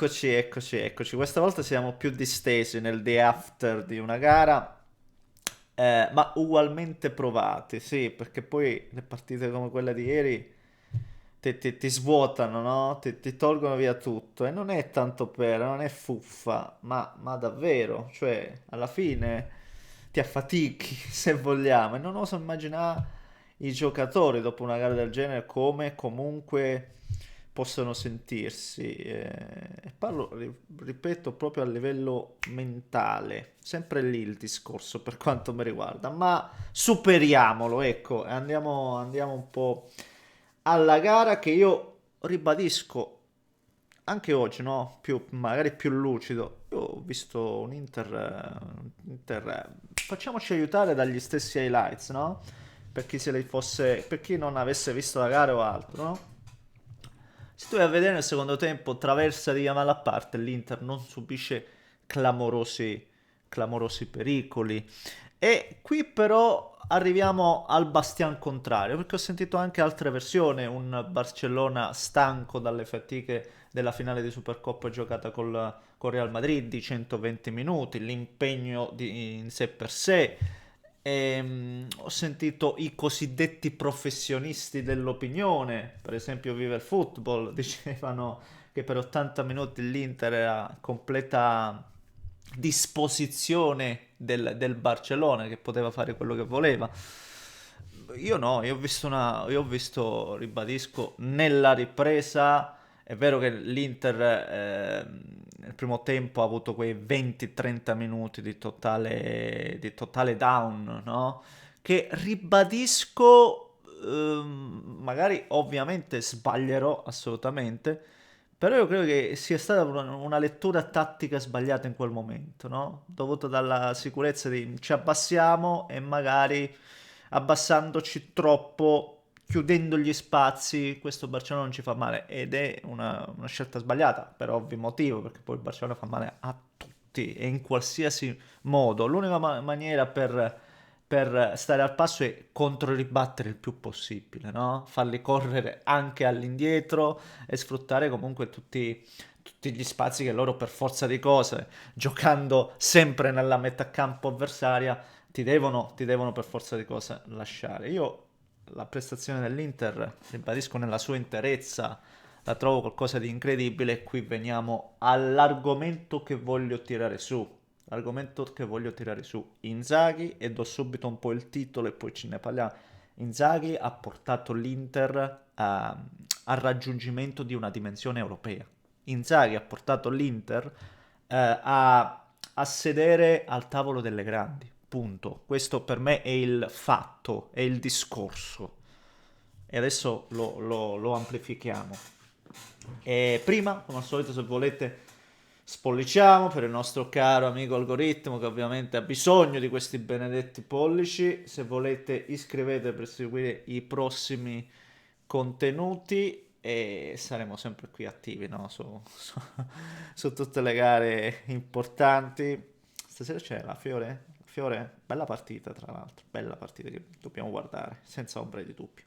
Eccoci, eccoci, eccoci. Questa volta siamo più distesi nel day after di una gara, ma ugualmente provati, sì, perché poi le partite come quella di ieri ti svuotano, no? Ti tolgono via tutto e non è tanto per, non è fuffa, ma davvero, cioè, alla fine ti affatichi, se vogliamo, e non oso immaginare i giocatori dopo una gara del genere come comunque possono sentirsi. E parlo, ripeto, proprio a livello mentale. Sempre lì il discorso per quanto mi riguarda, ma superiamolo, ecco, e andiamo un po' alla gara che io ribadisco anche oggi, no? Magari più lucido. Io ho visto facciamoci aiutare dagli stessi highlights, no? Per chi non avesse visto la gara o altro, no? Se tu vai a vedere nel secondo tempo, traversa di Yamal a parte, l'Inter non subisce clamorosi, clamorosi pericoli. E qui però arriviamo al bastian contrario, perché ho sentito anche altre versioni, un Barcellona stanco dalle fatiche della finale di Supercoppa giocata con Real Madrid di 120 minuti, l'impegno in sé per sé. Ho sentito i cosiddetti professionisti dell'opinione, per esempio Viva il Football, dicevano che per 80 minuti l'Inter era a completa disposizione del Barcellona, che poteva fare quello che voleva. Io no, io ho visto, ribadisco, nella ripresa, è vero che l'Inter nel primo tempo ha avuto quei 20-30 minuti di totale down, no? Che ribadisco, magari ovviamente sbaglierò assolutamente, però io credo che sia stata una lettura tattica sbagliata in quel momento, no? Dovuta dalla sicurezza di ci abbassiamo e magari abbassandoci troppo, chiudendo gli spazi, questo Barcellona non ci fa male ed è una scelta sbagliata per ovvi motivo, perché poi il Barcellona fa male a tutti e in qualsiasi modo. L'unica maniera per stare al passo è controribattere il più possibile, no? Farli correre anche all'indietro e sfruttare comunque tutti gli spazi che loro per forza di cose, giocando sempre nella metà campo avversaria, ti devono per forza di cose lasciare. Io la prestazione dell'Inter, ribadisco nella sua interezza, la trovo qualcosa di incredibile e qui veniamo all'argomento che voglio tirare su. L'argomento che voglio tirare su. Inzaghi, e do subito un po' il titolo e poi ce ne parliamo. Inzaghi ha portato l'Inter al raggiungimento di una dimensione europea. Inzaghi ha portato l'Inter a sedere al tavolo delle grandi. Punto. Questo per me è il fatto, è il discorso. E adesso lo amplifichiamo. E prima, come al solito, se volete, spolliciamo per il nostro caro amico algoritmo che ovviamente ha bisogno di questi benedetti pollici. Se volete, iscrivete per seguire i prossimi contenuti e saremo sempre qui attivi, no? Su tutte le gare importanti. Stasera c'è la Fiore? Fiore, bella partita tra l'altro, bella partita che dobbiamo guardare, senza ombra di dubbio.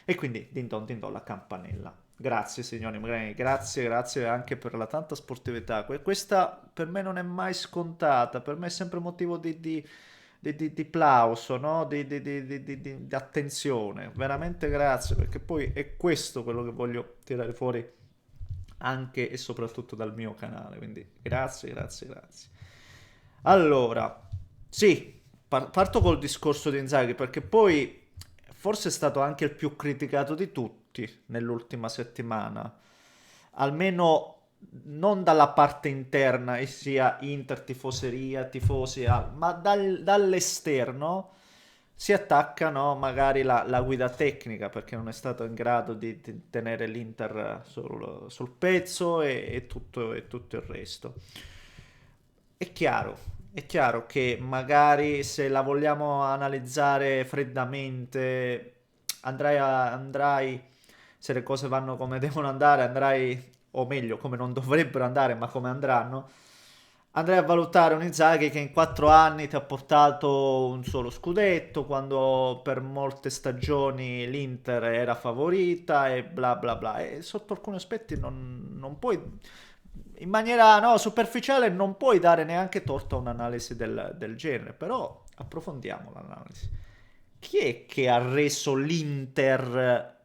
E quindi din don la campanella. Grazie signori, grazie, grazie anche per la tanta sportività. Questa per me non è mai scontata, per me è sempre motivo di plauso, no? Di attenzione. Veramente grazie, perché poi è questo quello che voglio tirare fuori anche e soprattutto dal mio canale. Quindi grazie, grazie, grazie. Allora, sì, parto col discorso di Inzaghi perché poi forse è stato anche il più criticato di tutti nell'ultima settimana, almeno non dalla parte interna, e sia Inter, tifoseria, tifosi, ma dall'esterno si attacca, no, magari la guida tecnica perché non è stato in grado di tenere l'Inter sul pezzo e tutto il resto. È chiaro che magari se la vogliamo analizzare freddamente, andrai, se le cose vanno come devono andare, andrai, o meglio, come non dovrebbero andare, ma come andranno, andrai a valutare un Inzaghi che in 4 anni ti ha portato un solo scudetto, quando per molte stagioni l'Inter era favorita e bla bla bla. E sotto alcuni aspetti non puoi in maniera no, superficiale non puoi dare neanche torto a un'analisi del genere, però approfondiamo l'analisi. Chi è che ha reso l'Inter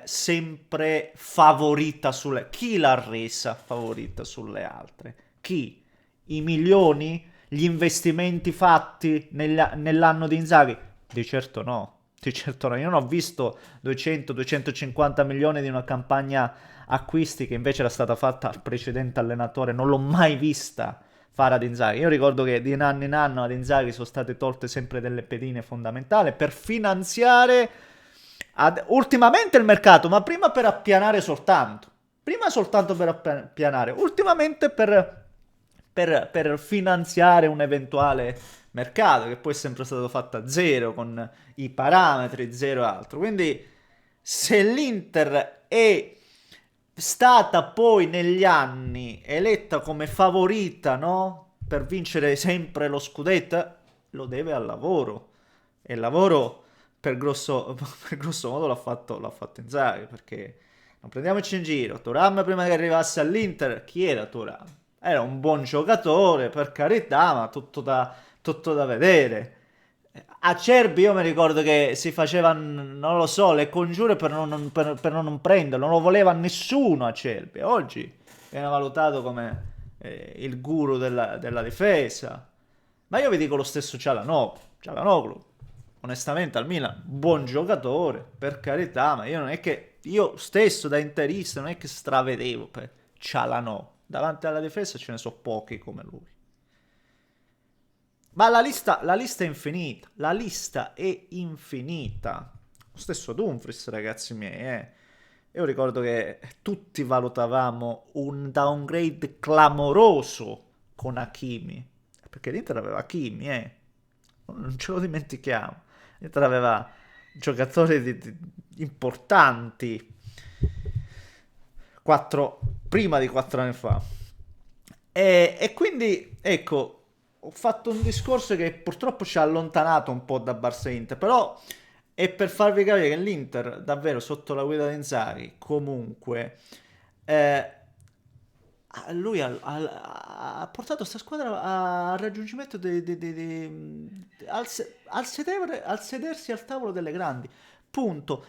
sempre favorita sulle... Chi l'ha resa favorita sulle altre? Chi? I milioni? Gli investimenti fatti nell'anno di Inzaghi? Di certo no. Di certo no. Io non ho visto 200-250 milioni di una campagna acquisti che invece era stata fatta al precedente allenatore. Non l'ho mai vista fare ad Inzaghi. Io ricordo che di anno in anno ad Inzaghi sono state tolte sempre delle pedine fondamentali per finanziare ultimamente il mercato, ma prima per appianare soltanto. Prima soltanto per appianare, ultimamente per finanziare un eventuale mercato, che poi è sempre stato fatto a zero, con i parametri, zero e altro. Quindi se l'Inter è stata poi negli anni eletta come favorita, no? Per vincere sempre lo scudetto, lo deve al lavoro. E il lavoro per grosso modo l'ha fatto Inzaghi, perché non prendiamoci in giro. Thuram prima che arrivasse all'Inter, chi era Thuram? Era un buon giocatore, per carità, ma tutto da vedere. Acerbi io mi ricordo che si facevano, non lo so, le congiure per non prenderlo, non lo voleva nessuno Acerbi. Oggi viene valutato come il guru della difesa. Ma io vi dico lo stesso Cialanoglu, onestamente al Milan, buon giocatore, per carità, ma io non è che, io stesso da interista non è che stravedevo per Cialanoglu. Davanti alla difesa ce ne so pochi come lui. Ma la lista è infinita. La lista è infinita. Lo stesso Dumfries, ragazzi miei. Io ricordo che tutti valutavamo un downgrade clamoroso con Hakimi. Perché l'Inter aveva Hakimi, Non ce lo dimentichiamo. L'Inter aveva giocatori importanti. Prima di 4 anni fa. E quindi, ecco, ho fatto un discorso che purtroppo ci ha allontanato un po' da Barça e Inter, però è per farvi capire che l'Inter, davvero, sotto la guida di Inzaghi, comunque, eh, lui ha portato questa squadra al raggiungimento al sedersi al tavolo delle grandi, punto.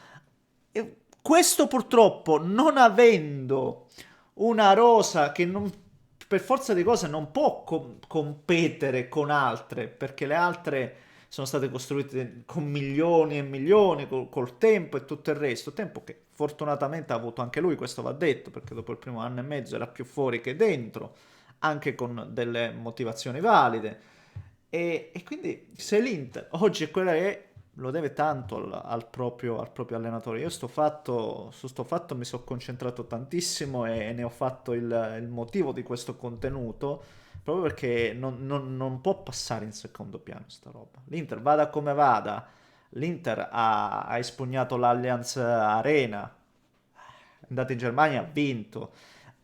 E questo purtroppo non avendo una rosa che non, per forza di cose non può competere con altre, perché le altre sono state costruite con milioni e milioni, col tempo e tutto il resto. Tempo che fortunatamente ha avuto anche lui, questo va detto, perché dopo il primo anno e mezzo era più fuori che dentro, anche con delle motivazioni valide. E quindi se l'Inter oggi è quella che è, lo deve tanto al proprio allenatore. Io su sto fatto mi sono concentrato tantissimo e ne ho fatto il motivo di questo contenuto, proprio perché non può passare in secondo piano sta roba. L'Inter, vada come vada, l'Inter ha espugnato l'Allianz Arena, è andato in Germania, ha vinto.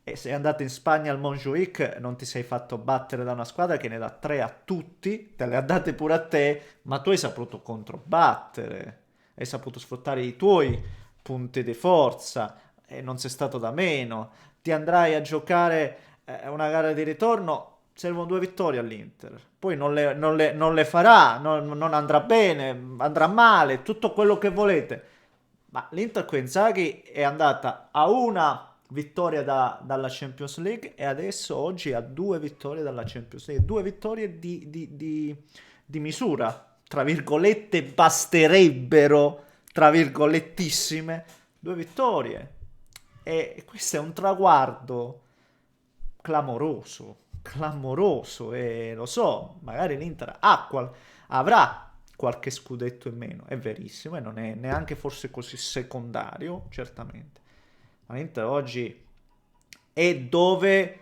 E sei andato in Spagna al Montjuic, non ti sei fatto battere da una squadra che ne dà 3 a tutti, te le ha date pure a te, ma tu hai saputo controbattere, hai saputo sfruttare i tuoi punti di forza e non sei stato da meno. Ti andrai a giocare una gara di ritorno, servono 2 vittorie all'Inter. Poi non le farà, non andrà bene, andrà male, tutto quello che volete. Ma l'Inter con Inzaghi è andata a una vittoria dalla Champions League e adesso oggi ha 2 vittorie dalla Champions League. 2 vittorie di misura, tra virgolette, basterebbero, tra virgolettissime, 2 vittorie. E questo è un traguardo clamoroso, clamoroso. E lo so, magari l'Inter avrà qualche scudetto in meno, è verissimo, e non è neanche forse così secondario, certamente. Ma l'Inter oggi è dove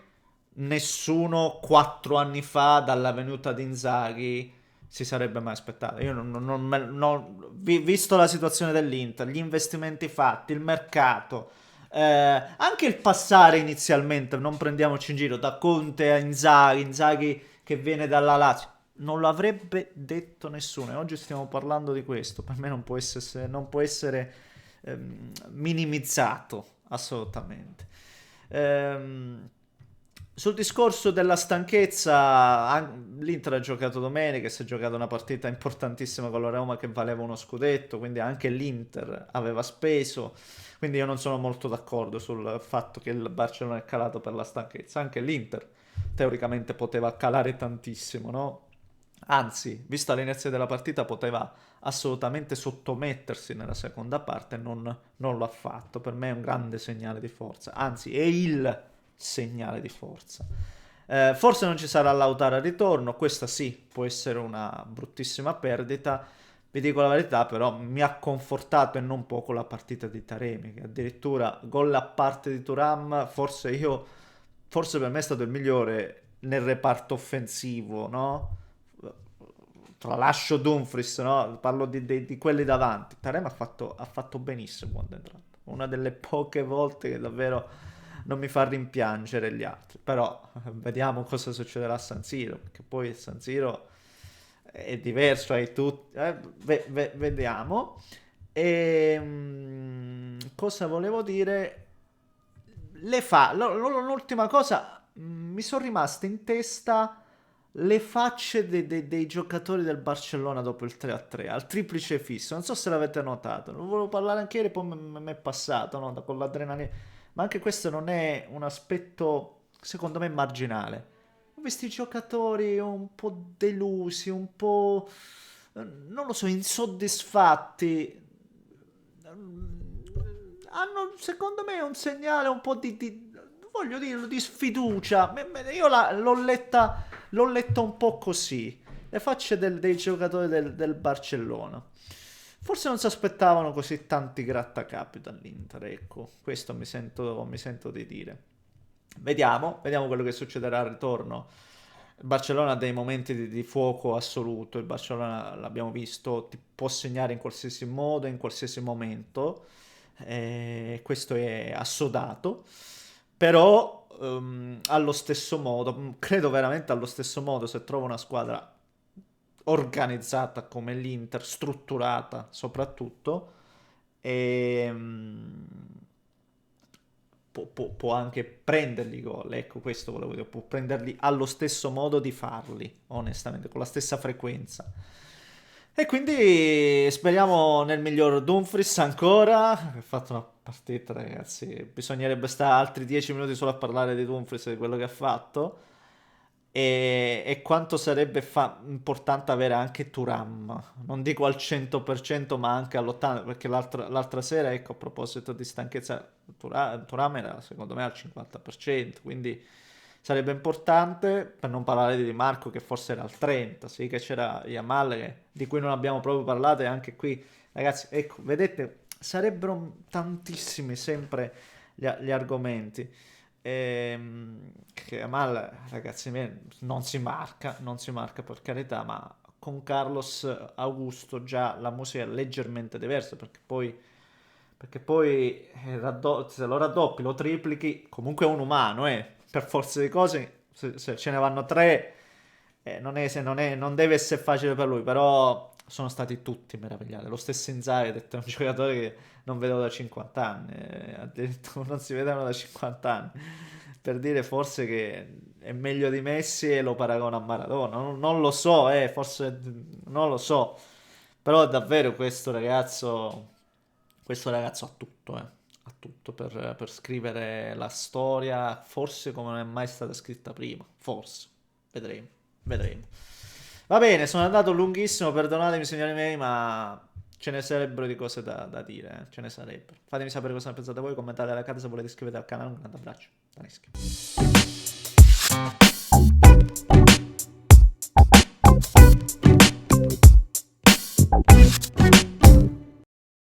nessuno 4 anni fa, dalla venuta di Inzaghi, si sarebbe mai aspettato. Io visto la situazione dell'Inter, gli investimenti fatti, il mercato, anche il passare inizialmente, non prendiamoci in giro, da Conte a Inzaghi, Inzaghi che viene dalla Lazio, non lo avrebbe detto nessuno. E oggi stiamo parlando di questo. Per me non può essere minimizzato assolutamente. Ehm, sul discorso della stanchezza, l'Inter ha giocato domenica e si è giocata una partita importantissima con la Roma che valeva uno scudetto, quindi anche l'Inter aveva speso, quindi io non sono molto d'accordo sul fatto che il Barcellona è calato per la stanchezza, anche l'Inter teoricamente poteva calare tantissimo, no? Anzi, vista l'inizio della partita, poteva assolutamente sottomettersi nella seconda parte, non lo ha fatto. Per me è un grande segnale di forza, anzi è il segnale di forza. Forse non ci sarà Lautaro al ritorno, questa sì, può essere una bruttissima perdita. Vi dico la verità, però mi ha confortato e non poco la partita di Taremi, che addirittura gol a parte di Thuram, forse per me è stato il migliore nel reparto offensivo, no? Tralascio Dumfries, no? Parlo di quelli davanti. Taremi ha fatto benissimo quando è entrato. Una delle poche volte che davvero non mi fa rimpiangere gli altri. Però vediamo cosa succederà a San Siro, perché poi San Siro è diverso, hai tutti. Vediamo. Cosa volevo dire? L'ultima cosa, mi sono rimaste in testa le facce dei giocatori del Barcellona dopo il 3-3, al triplice fisso. Non so se l'avete notato, non volevo parlare anche ieri, poi mi è passato, no? Con l'adrenalina. Ma anche questo non è un aspetto, secondo me, marginale. Ho visto i giocatori un po' delusi, un po', non lo so, insoddisfatti. Hanno, secondo me, un segnale un po' voglio dirlo, di sfiducia. Io l'ho letta un po' così. Le facce dei giocatori del Barcellona. Forse non si aspettavano così tanti grattacapi dall'Inter, ecco, questo mi sento di dire. Vediamo quello che succederà al ritorno. Il Barcellona ha dei momenti di fuoco assoluto, il Barcellona l'abbiamo visto, ti può segnare in qualsiasi modo, in qualsiasi momento, questo è assodato, però allo stesso modo, credo veramente allo stesso modo, se trova una squadra organizzata come l'Inter, strutturata soprattutto, e può anche prenderli i gol, ecco questo volevo dire, può prenderli allo stesso modo di farli, onestamente, con la stessa frequenza. E quindi speriamo nel miglior Dumfries ancora, ha fatto una partita ragazzi, bisognerebbe stare altri 10 minuti solo a parlare di Dumfries e di quello che ha fatto. E quanto sarebbe importante avere anche Turam, non dico al 100% ma anche all'80%, perché l'altra sera, ecco, a proposito di stanchezza, Turam era secondo me al 50%, quindi sarebbe importante, per non parlare di Di Marco che forse era al 30%, sì che c'era Yamal di cui non abbiamo proprio parlato, e anche qui ragazzi, ecco, vedete, sarebbero tantissimi sempre gli argomenti. Che Yamal, ragazzi miei, non si marca per carità, ma con Carlos Augusto già la musica è leggermente diversa, perché poi se lo raddoppi, lo triplichi, comunque è un umano, per forza di cose, se ce ne vanno tre, non deve essere facile per lui, però sono stati tutti meravigliati. Lo stesso Inzaghi ha detto è un giocatore che non vedevo da 50 anni, ha detto non si vedevano da 50 anni, per dire forse che è meglio di Messi e lo paragona a Maradona, non lo so, forse non lo so, però davvero questo ragazzo ha tutto, ha tutto per scrivere la storia, forse come non è mai stata scritta prima, forse, vedremo. Va bene, sono andato lunghissimo, perdonatemi signori miei, ma ce ne sarebbero di cose da dire, ce ne sarebbero. Fatemi sapere cosa ne pensate voi, commentate la casa se volete iscrivetevi al canale, un grande abbraccio, da Neschi.